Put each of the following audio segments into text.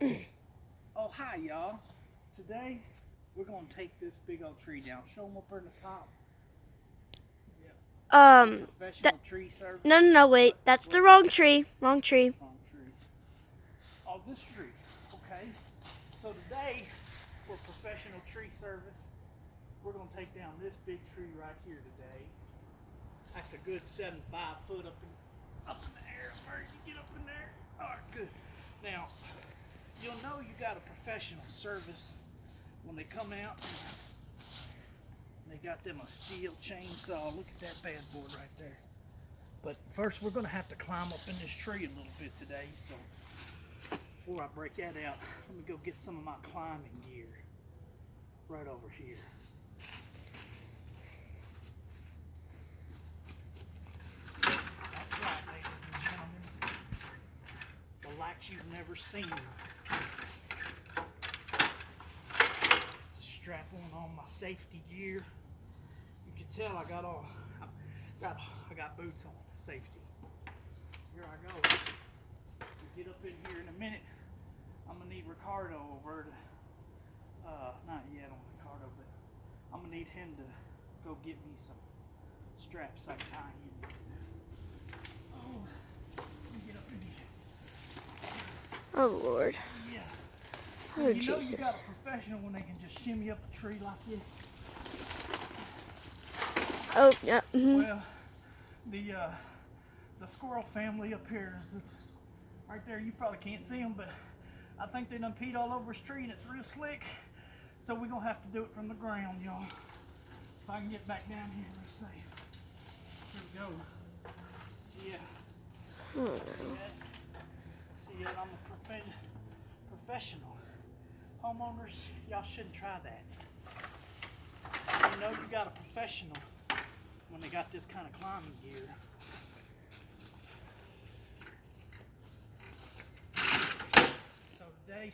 Oh, hi, y'all. Today, we're going to take this big old tree down. Show them up there in the top. Professional tree service. No, wait. That's the wrong tree. Wrong tree. Wrong tree. Oh, this tree. Okay. So today, for professional tree service, we're going to take down this big tree right here today. That's a good 75 foot up in the air. Murray, you get up in there. All right, good. Now, you'll know you got a professional service when they come out. They got them a steel chainsaw. Look at that bad boy right there. But first, we're going to have to climb up in this tree a little bit today. So before I break that out, let me go get some of my climbing gear right over here. That's right, ladies and gentlemen. The likes you've never seen. Just strap on my safety gear. You can tell I got boots on, safety. Here I go. We get up in here in a minute. I'm gonna need Ricardo over to, not yet on Ricardo, but I'm gonna need him to go get me some straps I can tie in. Oh, let me get up in here. Oh, Lord. Yeah. Oh, you Jesus. know you got a professional when they can just shimmy up a tree like this. Oh, yeah. Well, the squirrel family up here is right there. You probably can't see them, but I think they done peed all over a tree and it's real slick. So we're gonna have to do it from the ground, y'all. If I can get back down here, let's see. Here we go. Yeah. See that? I'm a professional. Homeowners, y'all shouldn't try that. You know you got a professional when they got this kind of climbing gear. So today,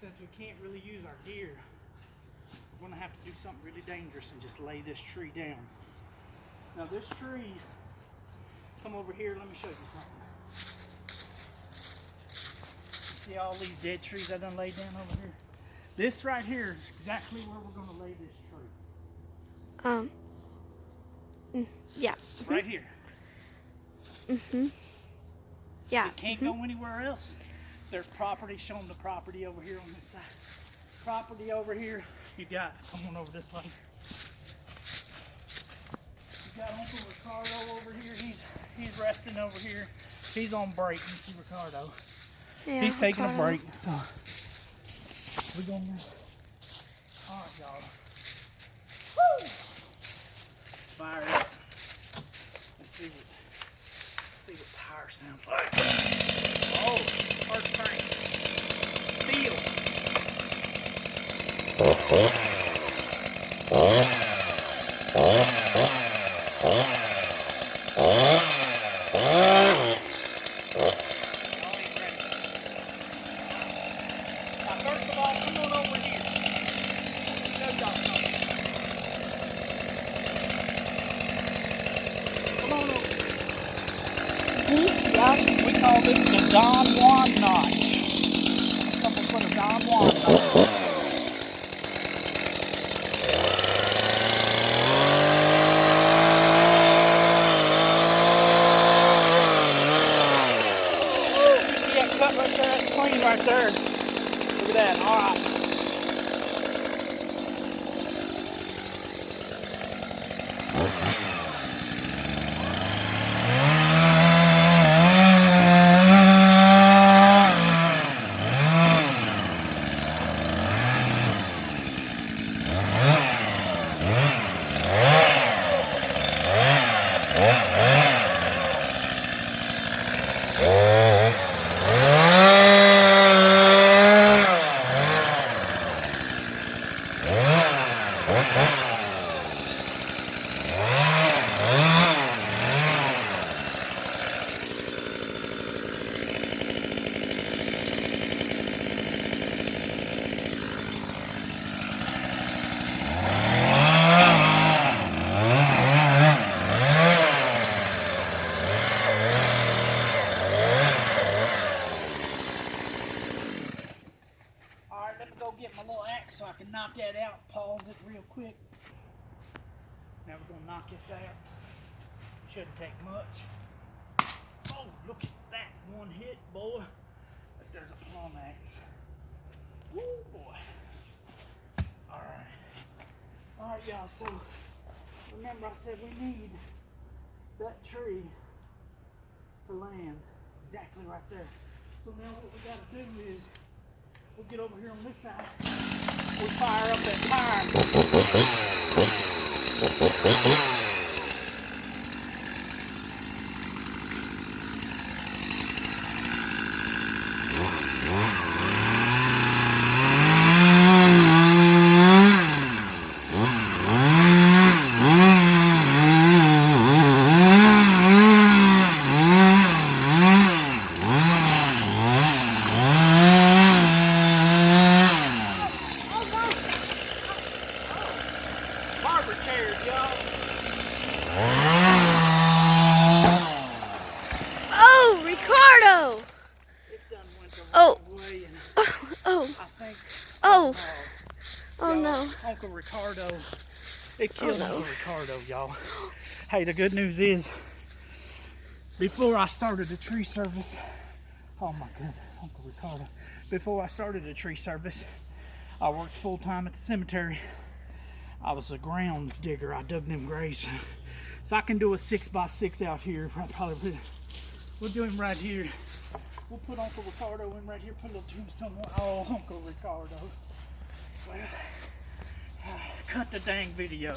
since we can't really use our gear, we're gonna have to do something really dangerous and just lay this tree down. Now this tree, come over here, let me show you something. See all these dead trees I done laid down over here? This right here is exactly where we're gonna lay this tree. Yeah. Right here. Yeah. It can't go anywhere else. There's property, show them the property over here on this side. Property over here, you got, come on over this way. You got Uncle Ricardo over here, he's resting over here. He's on break, you see Ricardo. Yeah, He's taking Ricardo. a break, so we're gonna, all right, y'all. Woo! Fire it up. Let's see what power sounds like. Oh, first crank. Feel. Now, first of all, come on over here. Show y'all something. Come on over. Yeah. We call this the Don Juan notch. Someone put a Don Juan notch. You see that cut right there? That's clean right there. Look at that. All right. get my little axe so I can knock that out. Pause it real quick. Now we're gonna knock this out. Shouldn't take much. Oh, look at that one hit, boy. But there's a plum axe. Woo, boy. All right, y'all. So remember, I said we need that tree to land exactly right there. So now what we got to do is we'll get over here on this side. We fire up that fire. Barber chairs, y'all. Oh, Ricardo! It done went the Oh. wrong way, and Oh. I think. Oh. Oh y'all, no. Uncle Ricardo. It killed no. Uncle Ricardo, y'all. Hey, the good news is, before I started the tree service, oh my goodness, Uncle Ricardo. Before I started the tree service, I worked full time at the cemetery. I was a grounds digger. I dug them graves. So I can do a 6x6 out here. We'll do him right here. We'll put Uncle Ricardo in right here. Put a little tombstone. Oh, Uncle Ricardo. Well, cut the dang video.